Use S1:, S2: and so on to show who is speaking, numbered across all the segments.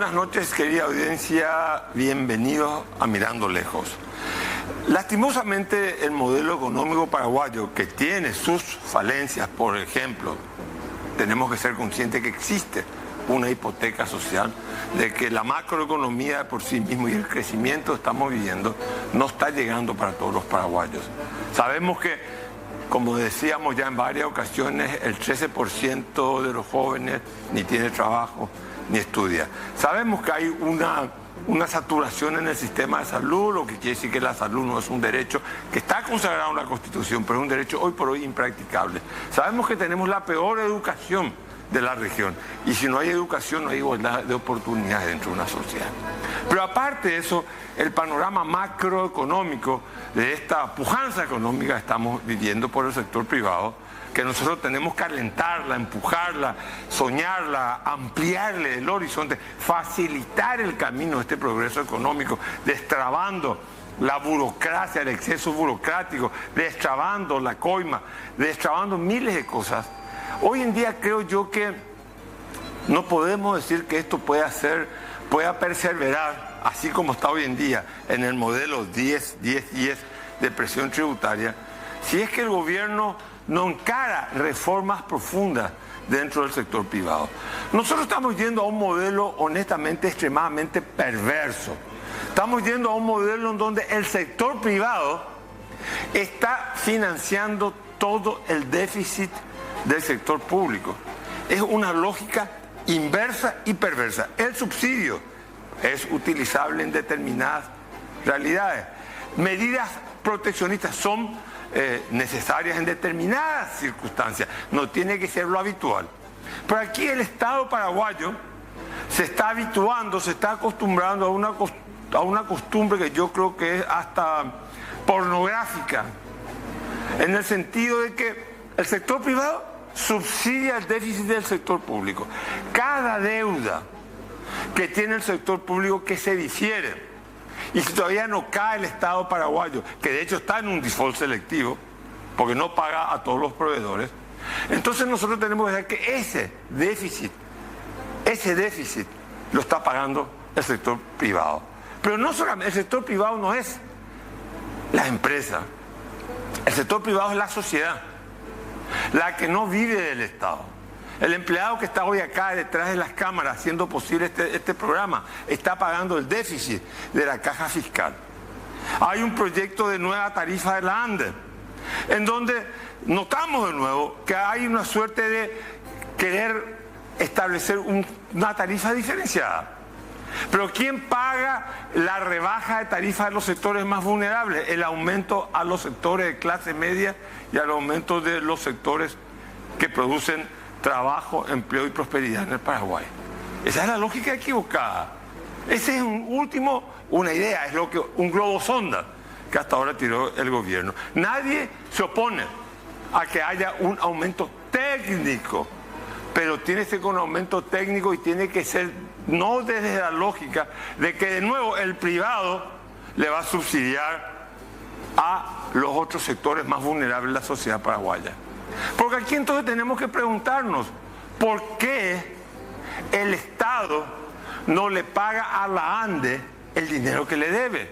S1: Buenas noches, querida audiencia. Bienvenidos a Mirando Lejos. Lastimosamente, el modelo económico paraguayo, que tiene sus falencias, por ejemplo, tenemos que ser conscientes que existe una hipoteca social, de que la macroeconomía por sí mismo y el crecimiento que estamos viviendo no está llegando para todos los paraguayos. Sabemos que, como decíamos ya en varias ocasiones, el 13% de los jóvenes ni tiene trabajo ni estudia. Sabemos que hay una saturación en el sistema de salud, lo que quiere decir que la salud no es un derecho que está consagrado en la Constitución, pero es un derecho hoy por hoy impracticable. Sabemos que tenemos la peor educación de la región, y si no hay educación no hay igualdad de oportunidades dentro de una sociedad. Pero aparte de eso, el panorama macroeconómico de esta pujanza económica que estamos viviendo por el sector privado, que nosotros tenemos que alentarla, empujarla, soñarla, ampliarle el horizonte, facilitar el camino a este progreso económico, destrabando la burocracia, el exceso burocrático, destrabando la coima, destrabando miles de cosas. Hoy en día creo yo que no podemos decir que esto pueda perseverar, así como está hoy en día, en el modelo 10-10-10 de presión tributaria, si es que el gobierno no encara reformas profundas dentro del sector privado. Nosotros estamos yendo a un modelo honestamente extremadamente perverso. Estamos yendo a un modelo en donde el sector privado está financiando todo el déficit del sector público. Es una lógica inversa y perversa. El subsidio es utilizable en determinadas realidades. Medidas proteccionistas son necesarias en determinadas circunstancias, no tiene que ser lo habitual. Pero aquí el Estado paraguayo se está habituando, se está acostumbrando a una costumbre que yo creo que es hasta pornográfica, en el sentido de que el sector privado subsidia el déficit del sector público. Cada deuda que tiene el sector público que se difiere, y si todavía no cae el Estado paraguayo, que de hecho está en un default selectivo, porque no paga a todos los proveedores, entonces nosotros tenemos que ver que ese déficit lo está pagando el sector privado. Pero no solamente, el sector privado no es la empresa, el sector privado es la sociedad, la que no vive del Estado. El empleado que está hoy acá detrás de las cámaras haciendo posible este programa está pagando el déficit de la caja fiscal. Hay un proyecto de nueva tarifa de la ANDE, en donde notamos de nuevo que hay una suerte de querer establecer una tarifa diferenciada. Pero ¿quién paga la rebaja de tarifa de los sectores más vulnerables? El aumento a los sectores de clase media y al aumento de los sectores que producen trabajo, empleo y prosperidad en el Paraguay. Esa es la lógica equivocada. Ese es una idea, es lo que un globo sonda que hasta ahora tiró el gobierno. Nadie se opone a que haya un aumento técnico, pero tiene que ser con aumento técnico y tiene que ser no desde la lógica de que de nuevo el privado le va a subsidiar a los otros sectores más vulnerables de la sociedad paraguaya. Porque aquí entonces tenemos que preguntarnos, ¿por qué el Estado no le paga a la ANDE el dinero que le debe?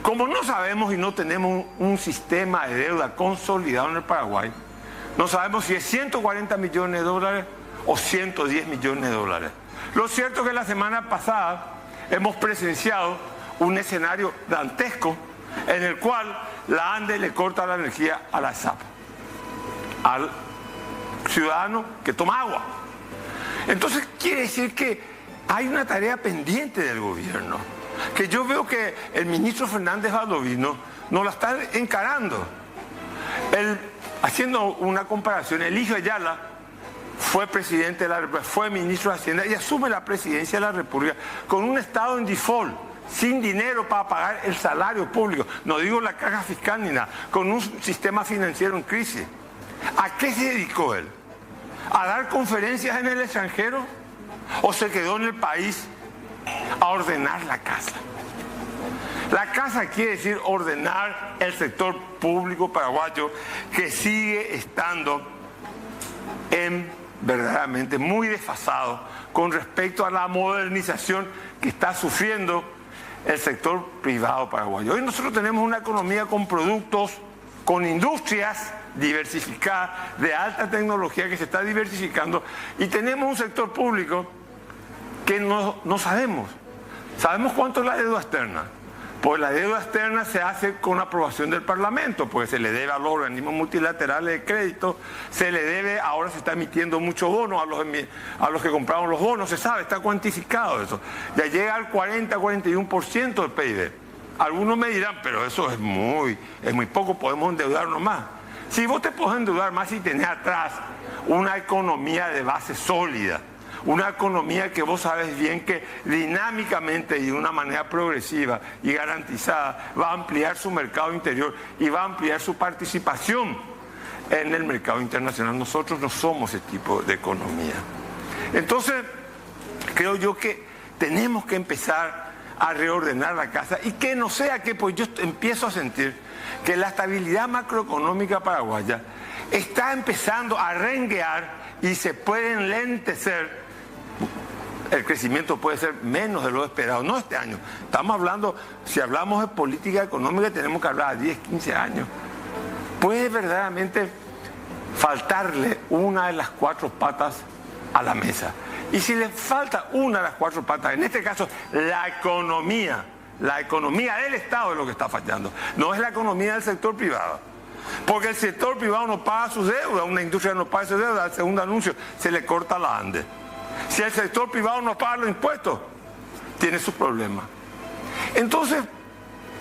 S1: Como no sabemos y no tenemos un sistema de deuda consolidado en el Paraguay, no sabemos si es 140 millones de dólares o 110 millones de dólares. Lo cierto es que la semana pasada hemos presenciado un escenario dantesco en el cual la ANDE le corta la energía a la SAP, al ciudadano que toma agua. Entonces quiere decir que hay una tarea pendiente del gobierno, que yo veo que el ministro Fernández Valdovinos no la está encarando. Haciendo una comparación, Eligio Ayala fue presidente de la República, fue ministro de Hacienda y asume la presidencia de la República con un Estado en default, sin dinero para pagar el salario público, no digo la caja fiscal ni nada, con un sistema financiero en crisis. ¿A qué se dedicó él? ¿A dar conferencias en el extranjero? ¿O se quedó en el país a ordenar la casa? La casa quiere decir ordenar el sector público paraguayo, que sigue estando en verdaderamente muy desfasado con respecto a la modernización que está sufriendo el sector privado paraguayo. Hoy nosotros tenemos una economía con productos, con industrias diversificadas, de alta tecnología que se está diversificando, y tenemos un sector público que no sabemos. ¿Sabemos cuánto es la deuda externa? Pues la deuda externa se hace con aprobación del Parlamento, porque se le debe a los organismos multilaterales de crédito, se le debe, ahora se está emitiendo mucho bono a los que compraron los bonos, se sabe, está cuantificado eso. Ya llega al 40-41% del PIB. Algunos me dirán, pero eso es muy poco, podemos endeudarnos más. Si vos te podés endeudar más si tenés atrás una economía de base sólida, una economía que vos sabes bien que dinámicamente y de una manera progresiva y garantizada va a ampliar su mercado interior y va a ampliar su participación en el mercado internacional. Nosotros no somos ese tipo de economía. Entonces, creo yo que tenemos que empezar a reordenar la casa y que no sea que, pues yo empiezo a sentir que la estabilidad macroeconómica paraguaya está empezando a renguear y se puede enlentecer. El crecimiento puede ser menos de lo esperado, no este año. Estamos hablando, si hablamos de política económica, tenemos que hablar a 10, 15 años. Puede verdaderamente faltarle una de las 4 patas a la mesa. Y si le falta una de las 4 patas, en este caso la economía del Estado es lo que está fallando, no es la economía del sector privado. Porque el sector privado no paga sus deudas, una industria no paga sus deudas, al segundo anuncio se le corta la ande. Si el sector privado no paga los impuestos, tiene sus problemas. Entonces,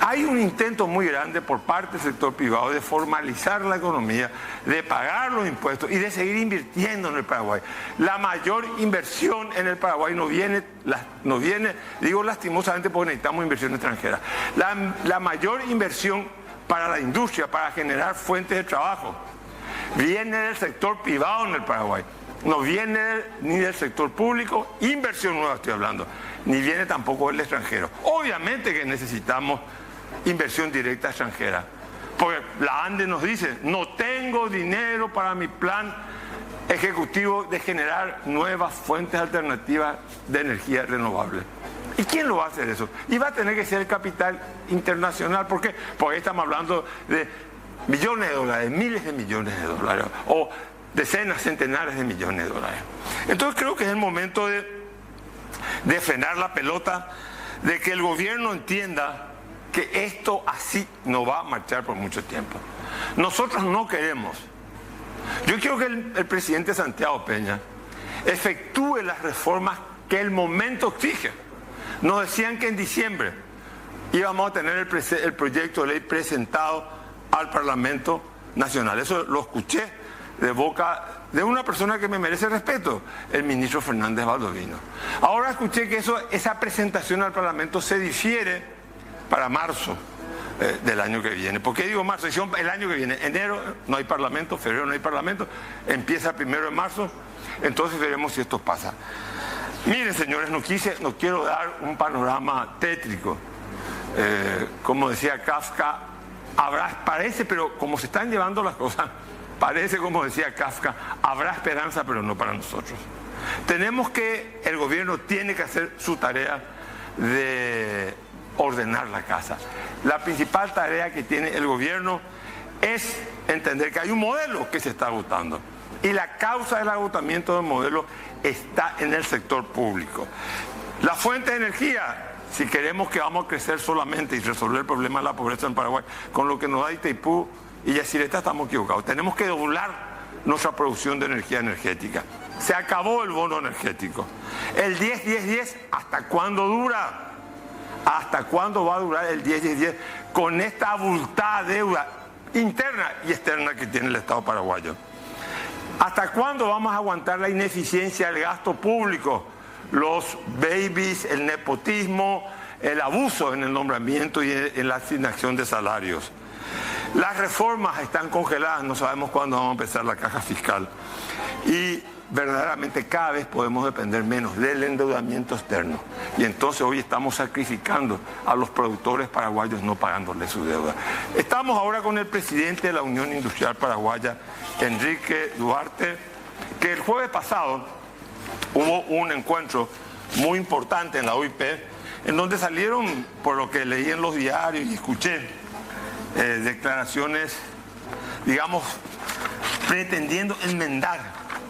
S1: hay un intento muy grande por parte del sector privado de formalizar la economía, de pagar los impuestos y de seguir invirtiendo en el Paraguay. La mayor inversión en el Paraguay no viene, digo lastimosamente porque necesitamos inversión extranjera. La mayor inversión para la industria, para generar fuentes de trabajo, viene del sector privado en el Paraguay. No viene ni del sector público, inversión nueva estoy hablando, ni viene tampoco del extranjero. Obviamente que necesitamos inversión directa extranjera, porque la ANDE nos dice, no tengo dinero para mi plan ejecutivo de generar nuevas fuentes alternativas de energía renovable. ¿Y quién lo va a hacer eso? Y va a tener que ser el capital internacional. ¿Por qué? Porque ahí estamos hablando de millones de dólares, miles de millones de dólares, o decenas, centenares de millones de dólares. Entonces creo que es el momento de frenar la pelota, de que el gobierno entienda que esto así no va a marchar por mucho tiempo. Nosotros no queremos. Yo quiero que el presidente Santiago Peña efectúe las reformas que el momento exige. Nos decían que en diciembre íbamos a tener el proyecto de ley presentado al Parlamento Nacional. Eso lo escuché de boca de una persona que me merece respeto, el ministro Fernández Baldovino. Ahora escuché que esa presentación al Parlamento se difiere para marzo del año que viene. ¿Por qué digo marzo? El año que viene, enero no hay Parlamento, febrero no hay Parlamento, empieza el 1 de marzo, entonces veremos si esto pasa. Miren, señores, no quiero dar un panorama tétrico. Como decía Kafka, parece, pero como se están llevando las cosas, parece, como decía Kafka, habrá esperanza, pero no para nosotros. El gobierno tiene que hacer su tarea de ordenar la casa. La principal tarea que tiene el gobierno es entender que hay un modelo que se está agotando. Y la causa del agotamiento del modelo está en el sector público. La fuente de energía, si queremos que vamos a crecer solamente y resolver el problema de la pobreza en Paraguay, con lo que nos da Itaipú y Yacyretá estamos equivocados. Tenemos que doblar nuestra producción de energía energética. Se acabó el bono energético. El 10-10-10, ¿hasta cuándo dura? ¿Hasta cuándo va a durar el 10-10-10 con esta abultada deuda interna y externa que tiene el Estado paraguayo? ¿Hasta cuándo vamos a aguantar la ineficiencia del gasto público, los babies, el nepotismo, el abuso en el nombramiento y en la asignación de salarios? Las reformas están congeladas, no sabemos cuándo vamos a empezar la caja fiscal. Y verdaderamente cada vez podemos depender menos del endeudamiento externo. Y entonces hoy estamos sacrificando a los productores paraguayos no pagándoles su deuda. Estamos ahora con el presidente de la Unión Industrial Paraguaya, Enrique Duarte, que el jueves pasado hubo un encuentro muy importante en la OIP, en donde salieron, por lo que leí en los diarios y escuché, declaraciones, digamos, pretendiendo enmendar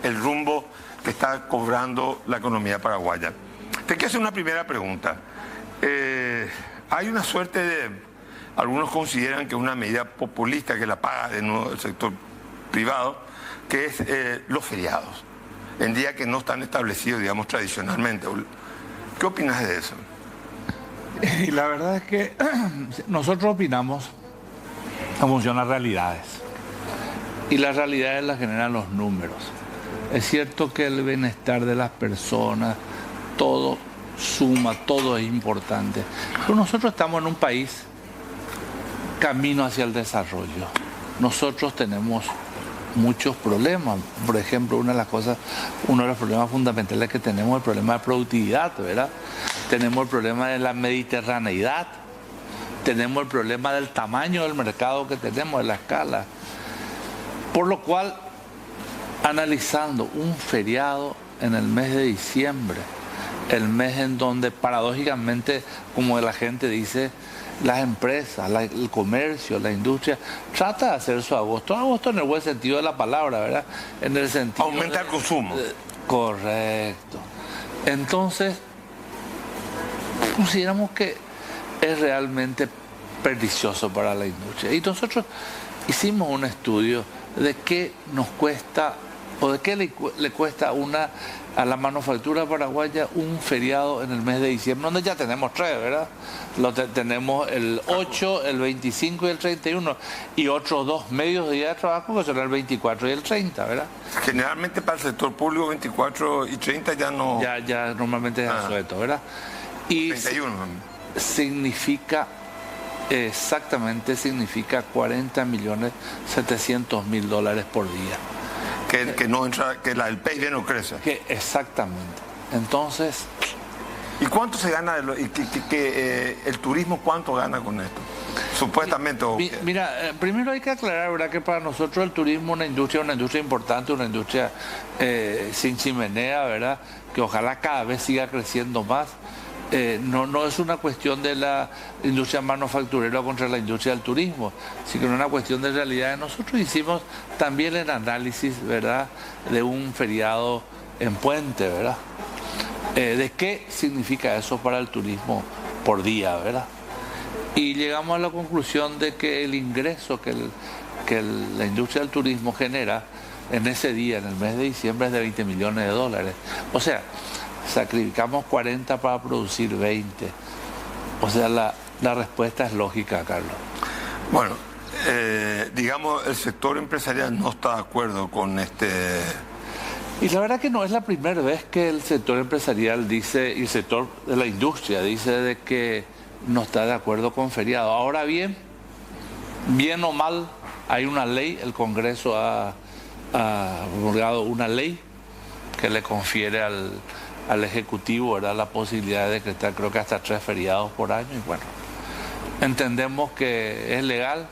S1: el rumbo que está cobrando la economía paraguaya. Te quiero hacer una primera pregunta. Hay una suerte de, algunos consideran que es una medida populista que la paga de nuevo el sector privado, que es los feriados, en días que no están establecidos, digamos, tradicionalmente. ¿Qué opinas de eso?
S2: Y la verdad es que nosotros opinamos en función a realidades. Y las realidades las generan los números. Es cierto que el bienestar de las personas, todo suma, todo es importante. Pero nosotros estamos en un país camino hacia el desarrollo. Nosotros tenemos muchos problemas. Por ejemplo, uno de los problemas fundamentales que tenemos es el problema de productividad, ¿verdad? Tenemos el problema de la mediterraneidad, tenemos el problema del tamaño del mercado que tenemos, de la escala. Por lo cual, analizando un feriado en el mes de diciembre, el mes en donde paradójicamente, como la gente dice, las empresas, el comercio, la industria, trata de hacer su agosto. Agosto en el buen sentido de la palabra, ¿verdad? En el sentido
S1: aumenta el consumo.
S2: Correcto. Entonces, consideramos que es realmente pernicioso para la industria. Y nosotros hicimos un estudio de qué nos cuesta o de qué le cuesta a la manufactura paraguaya un feriado en el mes de diciembre, donde ya tenemos 3, ¿verdad? Tenemos el 8, el 25 y el 31, y otros 2 medios días de trabajo que son el 24 y el 30, ¿verdad?
S1: Generalmente para el sector público 24 y 30 ya no...
S2: Ya normalmente es asueto, ¿verdad? Y
S1: 31.
S2: significa 40.700.000 dólares por día.
S1: Que no entra, que el PIB no crece.
S2: Exactamente. Entonces...
S1: ¿Y cuánto se gana el turismo, cuánto gana con esto? Supuestamente.
S2: Mira, primero hay que aclarar, ¿verdad?, que para nosotros el turismo es una industria importante, una industria sin chimenea, ¿verdad?, que ojalá cada vez siga creciendo más. No es una cuestión de la industria manufacturera contra la industria del turismo, sino que es una cuestión de realidad. Nosotros hicimos también el análisis, ¿verdad?, de un feriado en puente, ¿verdad?, de qué significa eso para el turismo por día, ¿verdad? Y llegamos a la conclusión de que el ingreso que la industria del turismo genera en ese día, en el mes de diciembre, es de 20 millones de dólares. O sea, sacrificamos 40 para producir 20. O sea, la respuesta es lógica, Carlos.
S1: Bueno, digamos, el sector empresarial no está de acuerdo con este...
S2: Y la verdad que no es la primera vez que el sector empresarial dice, y el sector de la industria dice de que no está de acuerdo con feriado. Ahora bien o mal, hay una ley, el Congreso ha promulgado una ley que le confiere al Ejecutivo, ¿verdad?, la posibilidad de decretar, creo que hasta 3 feriados por año. Y bueno, entendemos que es legal.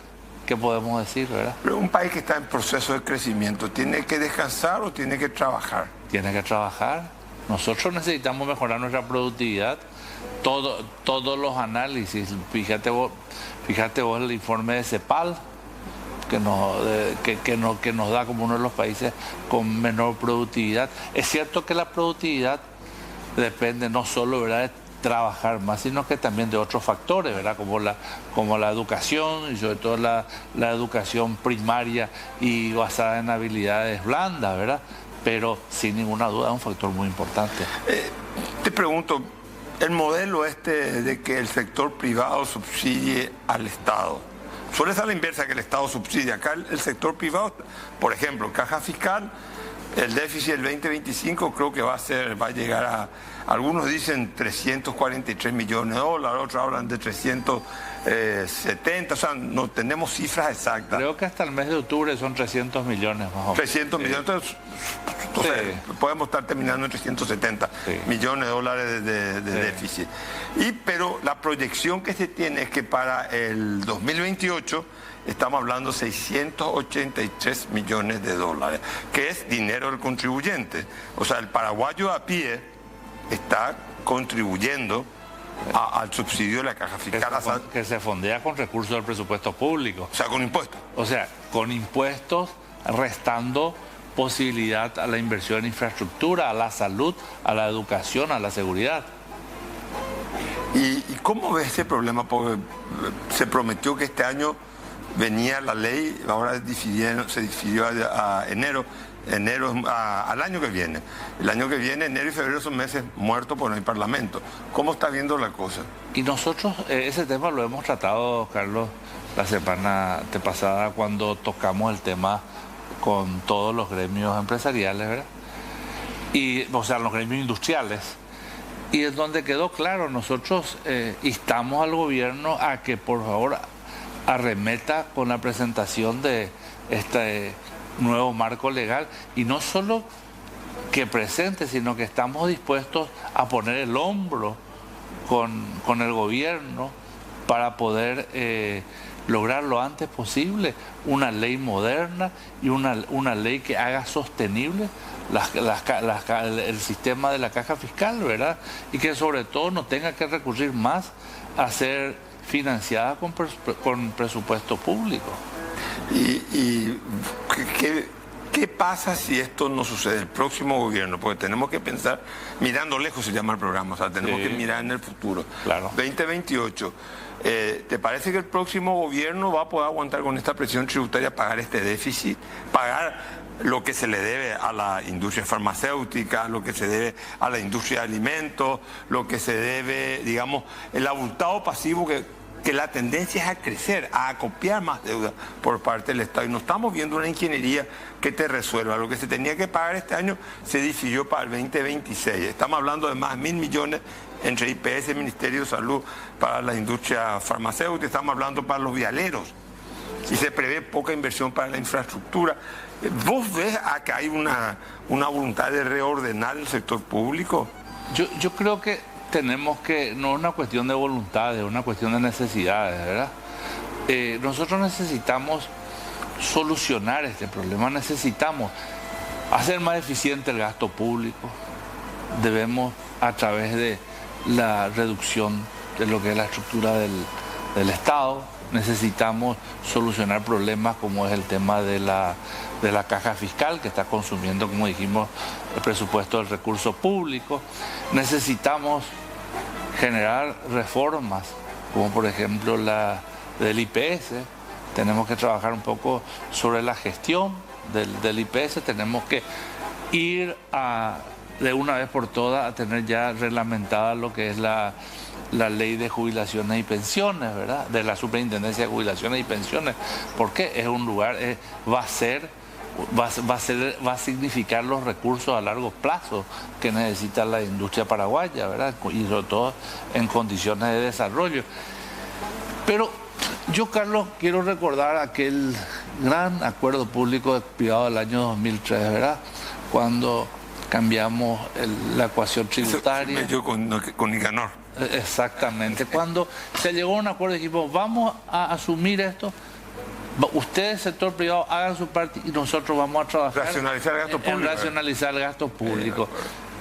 S2: ¿Qué podemos decir, verdad?
S1: Pero un país que está en proceso de crecimiento, ¿tiene que descansar o tiene que trabajar?
S2: Tiene que trabajar. Nosotros necesitamos mejorar nuestra productividad. Todos los análisis, fíjate vos el informe de CEPAL, que nos da como uno de los países con menor productividad. Es cierto que la productividad depende no solo, ¿verdad?, de trabajar más, sino que también de otros factores, ¿verdad?, como la educación, y sobre todo la educación primaria y basada en habilidades blandas, ¿verdad? Pero sin ninguna duda es un factor muy importante.
S1: Te pregunto, el modelo de que el sector privado subsidie al Estado, suele ser la inversa, que el Estado subsidia. Acá el sector privado, por ejemplo, caja fiscal, el déficit del 2025 creo que va a llegar a, algunos dicen 343 millones de dólares, otros hablan de 370, o sea, no tenemos cifras exactas.
S2: Creo que hasta el mes de octubre son 300 millones más o menos.
S1: 300 millones, entonces O sea, podemos estar terminando en 370 millones de dólares de déficit. Pero la proyección que se tiene es que para el 2028 estamos hablando de 683 millones de dólares, que es dinero del contribuyente. O sea, el paraguayo a pie está contribuyendo al subsidio de la caja fiscal.
S2: Que se fondea con recursos del presupuesto público.
S1: O sea, con impuestos.
S2: O sea, con impuestos, restando posibilidad a la inversión en infraestructura, a la salud, a la educación, a la seguridad.
S1: ¿Y cómo ves ese problema? Porque se prometió que este año venía la ley, ahora se difirió a enero al año que viene. El año que viene, enero y febrero, son meses muertos porque no hay parlamento. ¿Cómo está viendo la cosa?
S2: Y nosotros ese tema lo hemos tratado, Carlos, la semana pasada cuando tocamos el tema con todos los gremios empresariales, ¿verdad? O sea, los gremios industriales. Y es donde quedó claro, nosotros instamos al gobierno a que por favor arremeta con la presentación de este nuevo marco legal, y no solo que presente, sino que estamos dispuestos a poner el hombro con el gobierno para poder lograr lo antes posible una ley moderna y una ley que haga sostenible el sistema de la caja fiscal, ¿verdad? Y que sobre todo no tenga que recurrir más a ser financiada con presupuesto público.
S1: ¿Y qué pasa si esto no sucede? El próximo gobierno, porque tenemos que pensar, mirando lejos se llama el programa, o sea, tenemos que mirar en el futuro.
S2: Claro.
S1: 2028. ¿Te parece que el próximo gobierno va a poder aguantar con esta presión tributaria, pagar este déficit, pagar lo que se le debe a la industria farmacéutica, lo que se debe a la industria de alimentos, lo que se debe, digamos, el abultado pasivo que la tendencia es a crecer, a acopiar más deuda por parte del Estado? Y no estamos viendo una ingeniería que te resuelva. Lo que se tenía que pagar este año se difirió para el 2026. Estamos hablando de más de 1.000 millones entre IPS, Ministerio de Salud, para la industria farmacéutica. Estamos hablando para los vialeros. Y se prevé poca inversión para la infraestructura. ¿Vos ves que hay una voluntad de reordenar el sector público?
S2: Yo creo que tenemos que, no es una cuestión de voluntad, es una cuestión de necesidades, ¿verdad? Nosotros necesitamos solucionar este problema, necesitamos hacer más eficiente el gasto público, debemos, a través de la reducción de lo que es la estructura del Estado, necesitamos solucionar problemas como es el tema de la caja fiscal, que está consumiendo, como dijimos, el presupuesto del recurso público. Necesitamos generar reformas, como por ejemplo la del IPS. Tenemos que trabajar un poco sobre la gestión del IPS. Tenemos que ir de una vez por todas a tener ya reglamentada lo que es la ley de jubilaciones y pensiones, ¿verdad? De la Superintendencia de Jubilaciones y Pensiones, porque es un lugar, va a significar los recursos a largo plazo que necesita la industria paraguaya, ¿verdad? Y sobre todo en condiciones de desarrollo. Pero yo, Carlos, quiero recordar aquel gran acuerdo público-privado del año 2003, ¿verdad? Cuando cambiamos la ecuación tributaria.
S1: Yo con Nicanor.
S2: Exactamente. Cuando se llegó a un acuerdo, dijimos, vamos a asumir esto, ustedes, sector privado, hagan su parte y nosotros vamos a trabajar
S1: racionalizar el gasto público.
S2: En racionalizar el gasto público.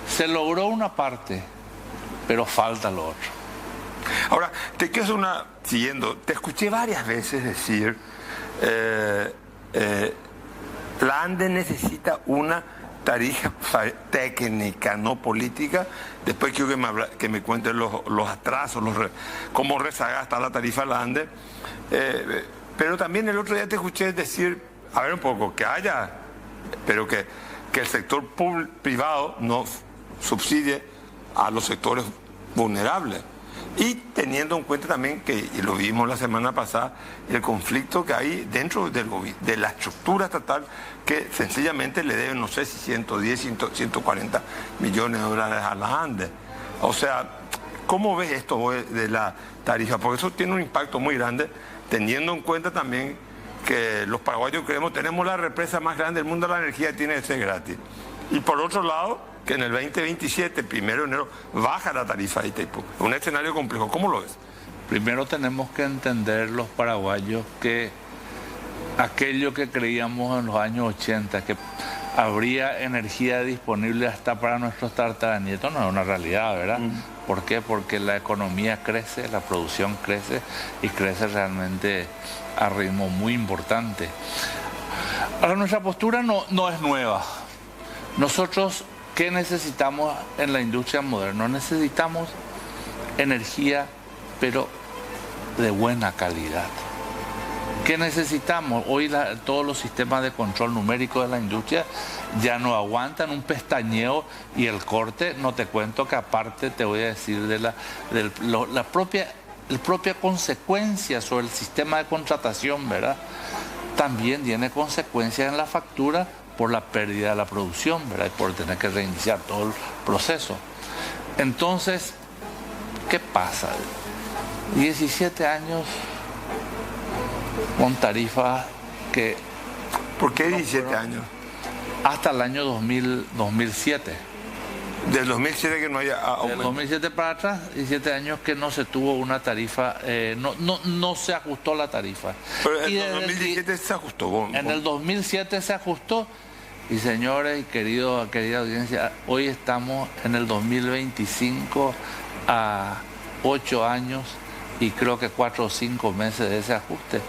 S2: Se logró una parte, pero falta lo otro.
S1: Ahora, te quiero hacer siguiendo, te escuché varias veces decir, la ANDE necesita una tarifa técnica, no política. Después quiero que me cuenten los atrasos, cómo rezagada está la tarifa de la ANDE. Pero también el otro día te escuché decir, a ver un poco, que haya, pero que el sector privado no subsidie a los sectores vulnerables. Y teniendo en cuenta también que, y lo vimos la semana pasada, el conflicto que hay dentro de la estructura estatal, que sencillamente le deben, no sé si 110, 140 millones de dólares a la ANDE. O sea, ¿cómo ves esto de la tarifa? Porque eso tiene un impacto muy grande, teniendo en cuenta también que los paraguayos creemos tenemos la represa más grande del mundo, la energía tiene que ser gratis. Y por otro lado, que en el 2027, 1 de enero, baja la tarifa de Itaipú. Un escenario complejo. ¿Cómo lo ves?
S2: Primero tenemos que entender los paraguayos que aquello que creíamos en los años 80, que habría energía disponible hasta para nuestros tataranietos, no es una realidad, ¿verdad? ¿Por qué? Porque la economía crece, la producción crece y crece realmente a ritmo muy importante. Ahora, nuestra postura no es nueva. Nosotros, ¿qué necesitamos en la industria moderna? Necesitamos energía, pero de buena calidad. ¿Qué necesitamos? Hoy todos los sistemas de control numérico de la industria ya no aguantan un pestañeo y el corte. No te cuento que aparte te voy a decir de la propia consecuencia sobre el sistema de contratación, ¿verdad? También tiene consecuencias en la factura por la pérdida de la producción, ¿verdad? Y por tener que reiniciar todo el proceso. Entonces, ¿qué pasa? 17 años con tarifas que...
S1: ¿Por qué 17 años?
S2: Hasta el año 2007.
S1: Del 2007 que no haya aumento.
S2: Del 2007 para atrás, 17 años que no se tuvo una tarifa, no se ajustó la tarifa.
S1: Pero en el 2017 se ajustó.
S2: En el 2007 se ajustó. Y señores y querida audiencia, hoy estamos en el 2025 a 8 años y creo que 4 o 5 meses de ese ajuste,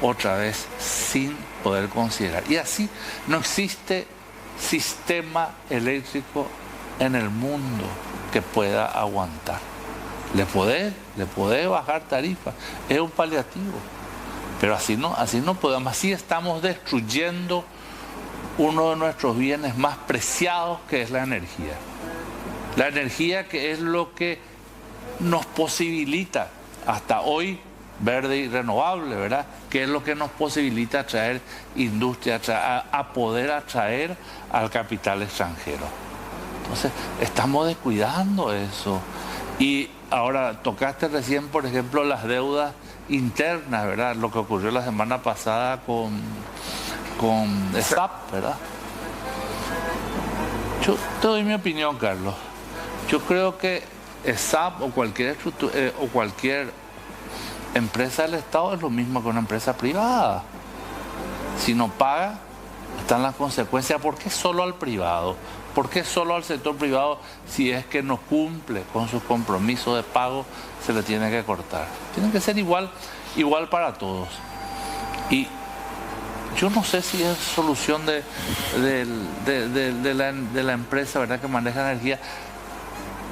S2: otra vez sin poder considerar. Y así no existe sistema eléctrico en el mundo que pueda aguantar. Le puede bajar tarifa, es un paliativo, pero así no podemos, así estamos destruyendo uno de nuestros bienes más preciados, que es la energía. La energía, que es lo que nos posibilita hasta hoy verde y renovable, ¿verdad? Que es lo que nos posibilita atraer industria, a poder atraer al capital extranjero. Entonces, estamos descuidando eso. Y ahora tocaste recién, por ejemplo, las deudas internas, ¿verdad? Lo que ocurrió la semana pasada con SAP, ¿verdad? Yo te doy mi opinión, Carlos. Yo creo que SAP o cualquier empresa del Estado es lo mismo que una empresa privada. Si no paga, están las consecuencias. ¿Por qué solo al privado? ¿Por qué solo al sector privado? Si es que no cumple con sus compromisos de pago, se le tiene que cortar. Tiene que ser igual para todos. Y yo no sé si es solución de la empresa, ¿verdad?, que maneja energía,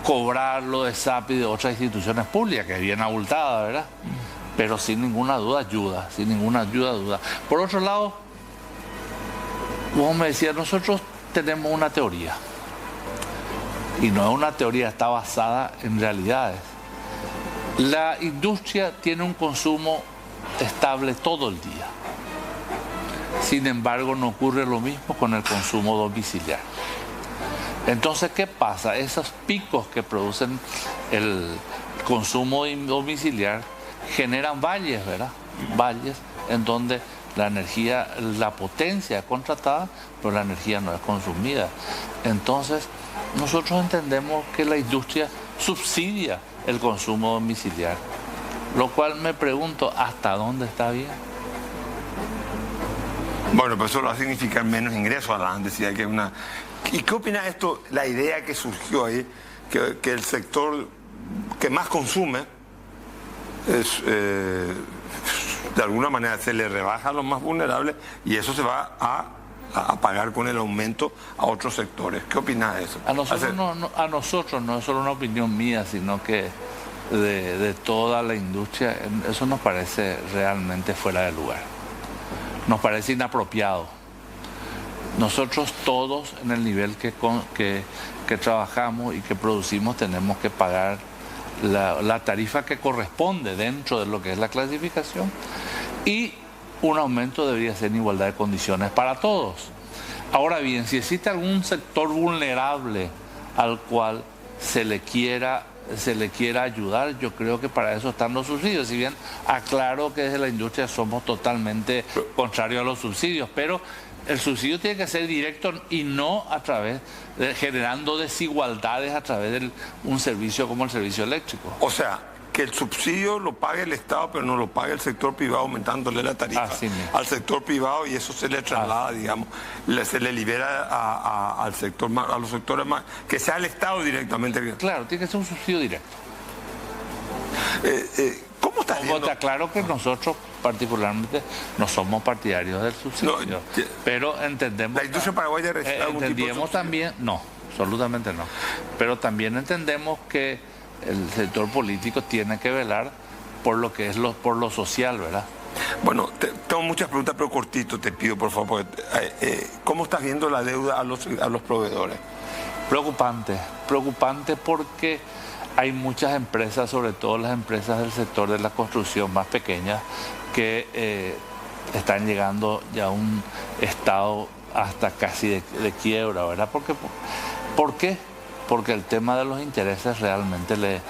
S2: cobrarlo de SAP y de otras instituciones públicas, que es bien abultada, ¿verdad? Pero sin ninguna duda ayuda, Por otro lado, vos me decías, nosotros tenemos una teoría, y no es una teoría, está basada en realidades. La industria tiene un consumo estable todo el día. Sin embargo, no ocurre lo mismo con el consumo domiciliario. Entonces, ¿qué pasa? Esos picos que producen el consumo domiciliario generan valles, ¿verdad? Valles en donde la energía, la potencia es contratada, pero la energía no es consumida. Entonces, nosotros entendemos que la industria subsidia el consumo domiciliario, lo cual me pregunto, ¿hasta dónde está bien?
S1: Bueno, pues eso va a significar menos ingresos a la necesidad que una... ¿Y qué opina esto, la idea que surgió ahí, que el sector que más consume es, de alguna manera se le rebaja a los más vulnerables y eso se va a pagar con el aumento a otros sectores? ¿Qué opina de eso?
S2: A nosotros no es solo una opinión mía, sino que de toda la industria, eso nos parece realmente fuera de lugar. Nos parece inapropiado. Nosotros todos, en el nivel que trabajamos y que producimos, tenemos que pagar la tarifa que corresponde dentro de lo que es la clasificación, y un aumento debería ser en igualdad de condiciones para todos. Ahora bien, si existe algún sector vulnerable al cual se le quiera se le quiera ayudar, yo creo que para eso están los subsidios. Si bien aclaro que desde la industria somos totalmente contrarios a los subsidios, pero el subsidio tiene que ser directo y no a través de generando desigualdades a través de un servicio como el servicio eléctrico.
S1: O sea, que el subsidio lo pague el Estado, pero no lo pague el sector privado aumentándole la tarifa al sector privado, y eso se le traslada, digamos, se le libera al sector, a los sectores más, que sea el Estado directamente.
S2: Claro, tiene que ser un subsidio directo.
S1: ¿Cómo estás viendo?
S2: Está claro que nosotros particularmente no somos partidarios del subsidio, pero entendemos...
S1: ¿La industria paraguaya recibe algún tipo de subsidio?
S2: También, no, absolutamente no, pero también entendemos que el sector político tiene que velar por lo que es por lo social, ¿verdad?
S1: Bueno, tengo muchas preguntas, pero cortito te pido, por favor. ¿Cómo estás viendo la deuda a los proveedores?
S2: Preocupante porque hay muchas empresas, sobre todo las empresas del sector de la construcción más pequeñas, que están llegando ya a un estado hasta casi de quiebra, ¿verdad? ¿Por qué? Porque el tema de los intereses realmente les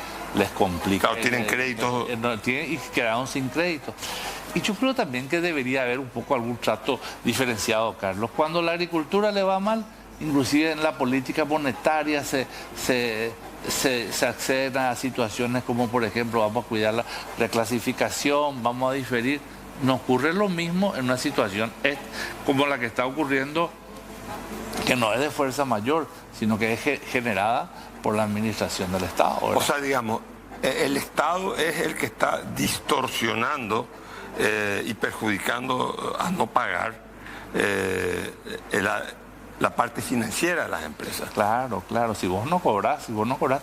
S2: complica.
S1: Claro, tienen créditos.
S2: Y quedaron sin crédito. Y yo creo también que debería haber un poco algún trato diferenciado, Carlos. Cuando la agricultura le va mal, inclusive en la política monetaria se acceden a situaciones como, por ejemplo, vamos a cuidar la reclasificación, vamos a diferir. No ocurre lo mismo en una situación como la que está ocurriendo, que no es de fuerza mayor, sino que es generada por la administración del Estado, ¿verdad? O
S1: sea, digamos, el Estado es el que está distorsionando y perjudicando a no pagar la parte financiera de las empresas.
S2: Claro, si vos no cobrás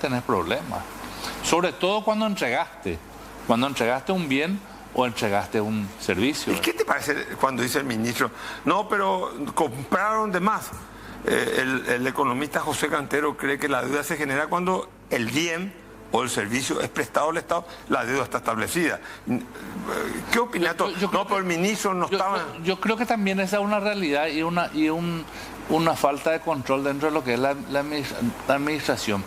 S2: tenés problemas. Sobre todo cuando entregaste un bien o entregaste un servicio.
S1: ¿Y qué te parece cuando dice el ministro? No, pero compraron de más. El economista José Cantero cree que la deuda se genera cuando el bien o el servicio es prestado al Estado, la deuda está establecida. ¿Qué opinas? Pero el ministro no estaba...
S2: Yo creo que también esa es una realidad y una falta de control dentro de lo que es la administración.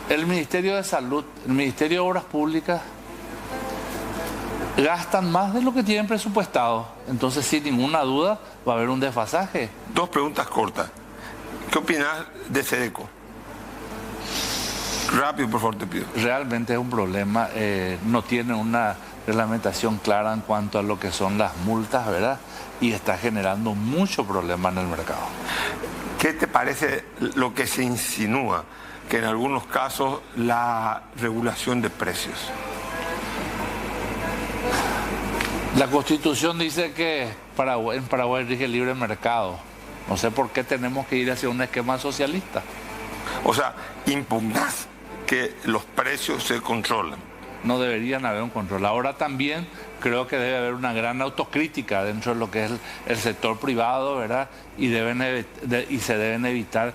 S2: El Ministerio de Salud, el Ministerio de Obras Públicas gastan más de lo que tienen presupuestado. Entonces, sin ninguna duda, va a haber un desfasaje.
S1: Dos preguntas cortas. ¿Qué opinas de SEDECO? Rápido, por favor, te pido.
S2: Realmente es un problema. No tiene una reglamentación clara en cuanto a lo que son las multas, ¿verdad? Y está generando mucho problema en el mercado.
S1: ¿Qué te parece lo que se insinúa? Que en algunos casos la regulación de precios.
S2: La Constitución dice que en Paraguay rige el libre mercado. No sé por qué tenemos que ir hacia un esquema socialista.
S1: O sea, impugnás que los precios se controlan.
S2: No deberían haber un control. Ahora también creo que debe haber una gran autocrítica dentro de lo que es el sector privado, ¿verdad? Y se deben evitar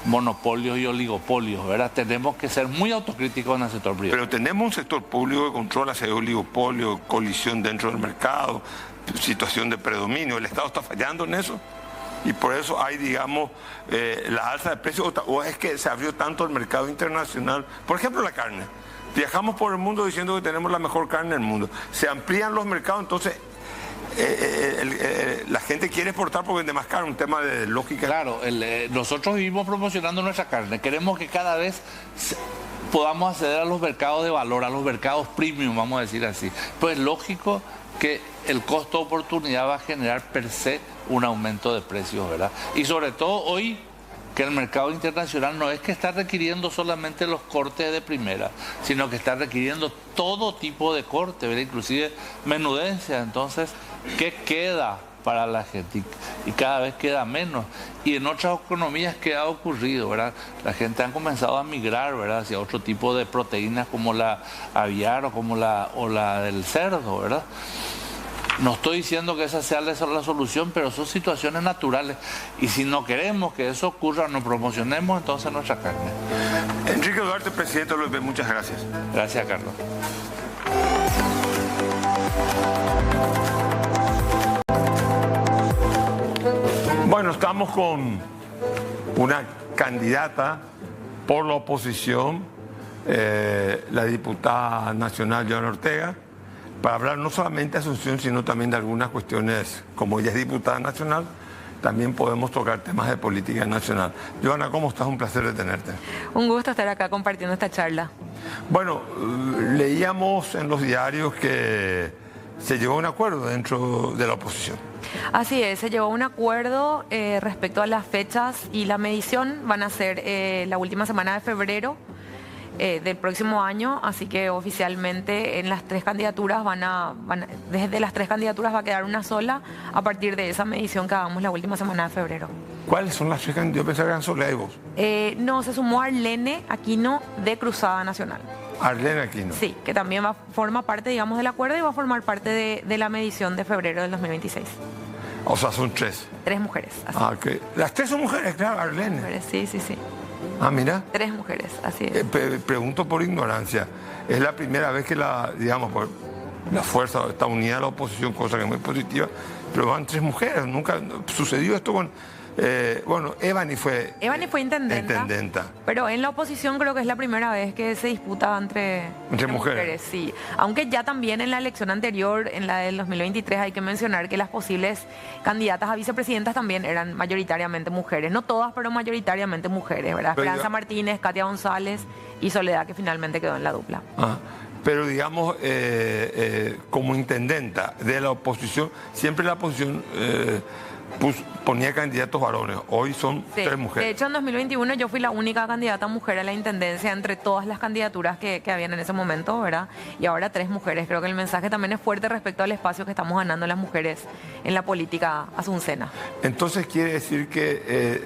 S2: monopolios y oligopolios, ¿verdad? Tenemos que ser muy autocríticos en el sector privado.
S1: Pero tenemos un sector público que controla ese oligopolio, colisión dentro del mercado, situación de predominio. ¿El Estado está fallando en eso? Y por eso hay, digamos, la alza de precios, o es que se abrió tanto el mercado internacional. Por ejemplo, la carne. Viajamos por el mundo diciendo que tenemos la mejor carne del mundo. Se amplían los mercados, entonces la gente quiere exportar porque vende más caro, un tema de lógica.
S2: Claro, nosotros vivimos promocionando nuestra carne. Queremos que cada vez podamos acceder a los mercados de valor, a los mercados premium, vamos a decir así. Pues es lógico que el costo de oportunidad va a generar per se un aumento de precios, ¿verdad? Y sobre todo hoy, que el mercado internacional no es que está requiriendo solamente los cortes de primera, sino que está requiriendo todo tipo de corte, ¿verdad? Inclusive menudencia. Entonces, ¿qué queda para la gente? Y cada vez queda menos. Y en otras economías, ¿qué ha ocurrido, verdad? La gente ha comenzado a migrar, ¿verdad?, hacia otro tipo de proteínas como la aviar o como la del cerdo, ¿verdad? No estoy diciendo que esa sea la solución, pero son situaciones naturales. Y si no queremos que eso ocurra, no promocionemos entonces nuestra carne.
S1: Enrique Duarte, presidente de l'OIP, muchas gracias.
S2: Gracias, Carlos.
S1: Bueno, estamos con una candidata por la oposición la diputada nacional Joana Ortega, para hablar no solamente de Asunción, sino también de algunas cuestiones, como ella es diputada nacional, también podemos tocar temas de política nacional. Joana, ¿cómo estás? Un placer de tenerte.
S3: Un gusto estar acá compartiendo esta charla.
S1: Bueno, leíamos en los diarios que se llegó a un acuerdo dentro de la oposición.
S3: Así es, se llegó a un acuerdo respecto a las fechas y la medición. Van a ser la última semana de febrero del próximo año, así que oficialmente en las tres candidaturas desde las tres candidaturas va a quedar una sola a partir de esa medición que hagamos la última semana de febrero.
S1: ¿Cuáles son las tres candidaturas? Yo pensaba que eran Soledad y vos.
S3: No, se sumó Arlene Aquino de Cruzada Nacional.
S1: Arlene Aquino.
S3: Sí, que también forma parte, digamos, del acuerdo y va a formar parte de la medición de febrero del 2026.
S1: O sea, son tres.
S3: Tres mujeres. Así.
S1: Ah, ok. Las tres son mujeres, claro, Arlene.
S3: Mujeres, sí, sí, sí.
S1: Ah, mira.
S3: Tres mujeres, así es.
S1: Pregunto por ignorancia. Es la primera vez que la fuerza está unida a la oposición, cosa que es muy positiva, pero van tres mujeres. Nunca sucedió esto con... Evany fue intendenta. Pero en la oposición creo que es la primera vez que se disputa entre mujeres. Sí. Aunque ya también en la elección anterior, en la del 2023, hay que mencionar que las posibles candidatas a vicepresidentas también eran mayoritariamente mujeres. No todas, pero mayoritariamente mujeres, ¿verdad? Esperanza Martínez, Katia González y Soledad, que finalmente quedó en la dupla. Pero digamos, como intendenta de la oposición, siempre la oposición... ponía candidatos varones, hoy son tres mujeres.
S3: De hecho, en 2021 yo fui la única candidata mujer a la intendencia entre todas las candidaturas que habían en ese momento, ¿verdad? Y ahora tres mujeres. Creo que el mensaje también es fuerte respecto al espacio que estamos ganando las mujeres en la política asuncena.
S1: Entonces quiere decir que